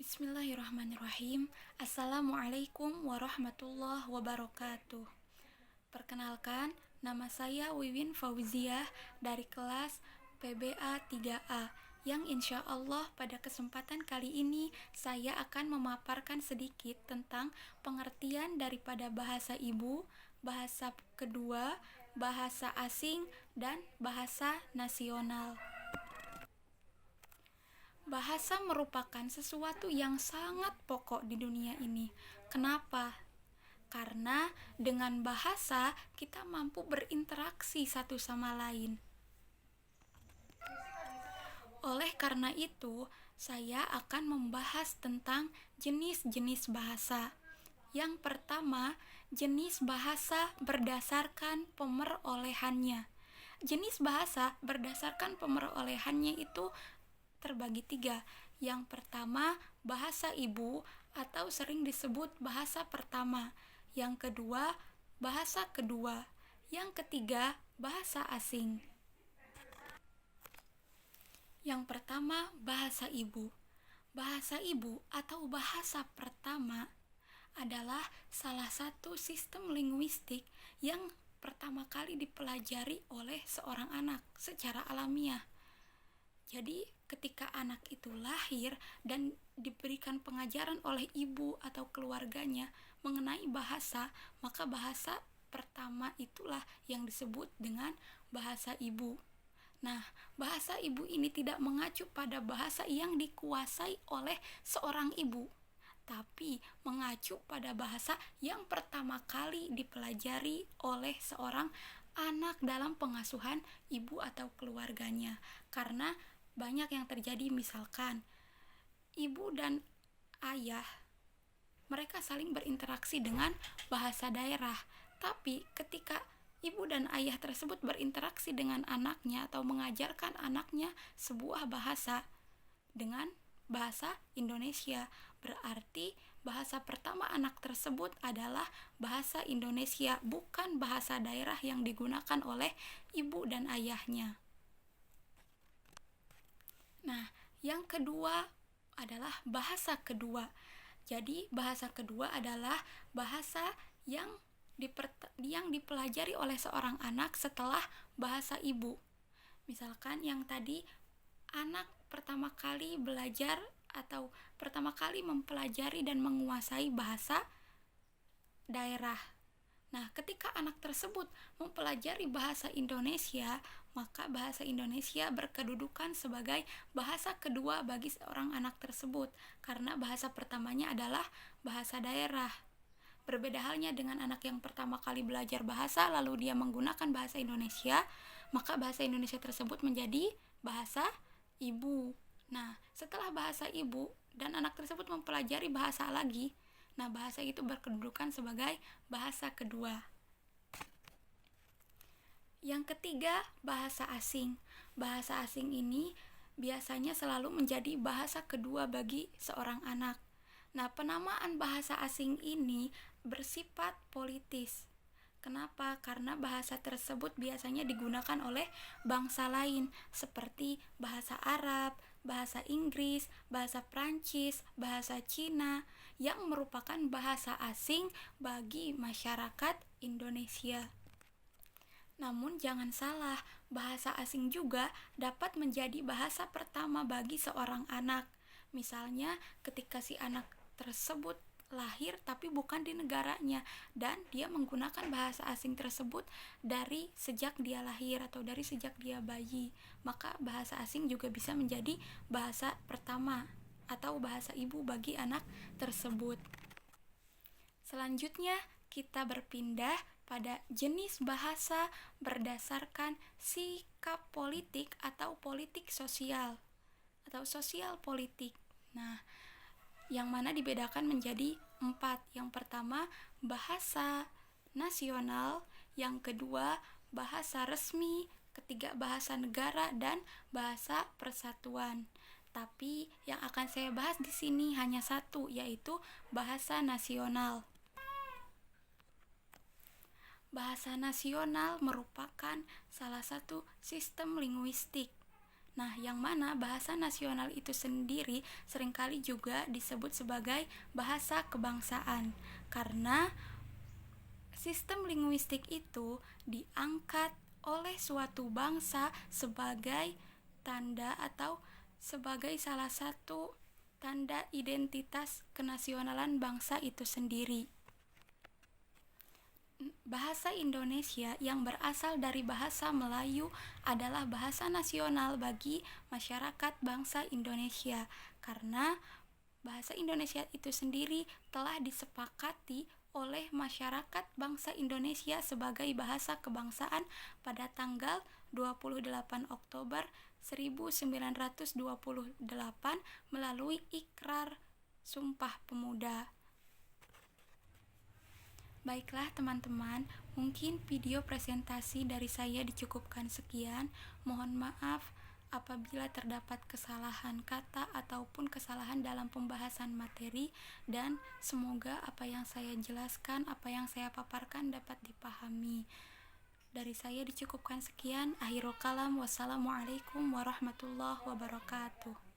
Bismillahirrahmanirrahim. Assalamualaikum warahmatullahi wabarakatuh. Perkenalkan, nama saya Wiwin Fauziah dari kelas PBA 3A yang insya Allah pada kesempatan kali ini saya akan memaparkan sedikit tentang pengertian daripada bahasa ibu, bahasa kedua, bahasa asing, dan bahasa nasional. Bahasa merupakan sesuatu yang sangat pokok di dunia ini. Kenapa? Karena dengan bahasa kita mampu berinteraksi satu sama lain. Oleh karena itu, saya akan membahas tentang jenis-jenis bahasa. Yang pertama, jenis bahasa berdasarkan pemerolehannya. Jenis bahasa berdasarkan pemerolehannya itu terbagi tiga. Yang pertama, bahasa ibu atau sering disebut bahasa pertama. Yang kedua, bahasa kedua. Yang ketiga, bahasa asing. Yang pertama, bahasa ibu. Bahasa ibu atau bahasa pertama adalah salah satu sistem linguistik yang pertama kali dipelajari oleh seorang anak secara alamiah. Jadi ketika anak itu lahir dan diberikan pengajaran oleh ibu atau keluarganya mengenai bahasa, maka bahasa pertama itulah yang disebut dengan bahasa ibu. Nah, bahasa ibu ini tidak mengacu pada bahasa yang dikuasai oleh seorang ibu, tapi mengacu pada bahasa yang pertama kali dipelajari oleh seorang anak dalam pengasuhan ibu atau keluarganya. Karena banyak yang terjadi, misalkan ibu dan ayah mereka saling berinteraksi dengan bahasa daerah, tapi ketika ibu dan ayah tersebut berinteraksi dengan anaknya atau mengajarkan anaknya sebuah bahasa dengan bahasa Indonesia, berarti bahasa pertama anak tersebut adalah bahasa Indonesia, bukan bahasa daerah yang digunakan oleh ibu dan ayahnya. Nah, yang kedua adalah bahasa kedua. Jadi, bahasa kedua adalah bahasa yang dipelajari oleh seorang anak setelah bahasa ibu. Misalkan yang tadi, anak pertama kali belajar atau pertama kali mempelajari dan menguasai bahasa daerah. Nah, ketika anak tersebut mempelajari bahasa Indonesia, maka bahasa Indonesia berkedudukan sebagai bahasa kedua bagi seorang anak tersebut, karena bahasa pertamanya adalah bahasa daerah. Berbeda halnya dengan anak yang pertama kali belajar bahasa lalu dia menggunakan bahasa Indonesia, maka bahasa Indonesia tersebut menjadi bahasa ibu. Nah, setelah bahasa ibu dan anak tersebut mempelajari bahasa lagi, nah bahasa itu berkedudukan sebagai bahasa kedua. Yang ketiga, bahasa asing. Bahasa asing ini biasanya selalu menjadi bahasa kedua bagi seorang anak. Nah, penamaan bahasa asing ini bersifat politis. Kenapa? Karena bahasa tersebut biasanya digunakan oleh bangsa lain seperti bahasa Arab, bahasa Inggris, bahasa Prancis, bahasa Cina yang merupakan bahasa asing bagi masyarakat Indonesia. Namun jangan salah, bahasa asing juga dapat menjadi bahasa pertama bagi seorang anak. Misalnya ketika si anak tersebut lahir tapi bukan di negaranya dan dia menggunakan bahasa asing tersebut dari sejak dia lahir atau dari sejak dia bayi, maka bahasa asing juga bisa menjadi bahasa pertama atau bahasa ibu bagi anak tersebut. Selanjutnya kita berpindah pada jenis bahasa berdasarkan sikap politik atau politik sosial atau sosial politik. Nah, yang mana dibedakan menjadi 4. Yang pertama, bahasa nasional. Yang kedua, bahasa resmi. Ketiga, bahasa negara. Dan bahasa persatuan. Tapi yang akan saya bahas di sini hanya satu, yaitu bahasa nasional. Bahasa nasional merupakan salah satu sistem linguistik. Nah, yang mana bahasa nasional itu sendiri seringkali juga disebut sebagai bahasa kebangsaan, karena sistem linguistik itu diangkat oleh suatu bangsa sebagai tanda atau sebagai salah satu tanda identitas kenasionalan bangsa itu sendiri. Bahasa Indonesia yang berasal dari bahasa Melayu adalah bahasa nasional bagi masyarakat bangsa Indonesia, karena bahasa Indonesia itu sendiri telah disepakati oleh masyarakat bangsa Indonesia sebagai bahasa kebangsaan pada tanggal 28 Oktober 1928 melalui Ikrar Sumpah Pemuda. Baiklah teman-teman, mungkin video presentasi dari saya dicukupkan sekian. Mohon maaf apabila terdapat kesalahan kata ataupun kesalahan dalam pembahasan materi, dan semoga apa yang saya jelaskan, apa yang saya paparkan dapat dipahami. Dari saya dicukupkan sekian. Akhirul kalam. Wassalamualaikum warahmatullahi wabarakatuh.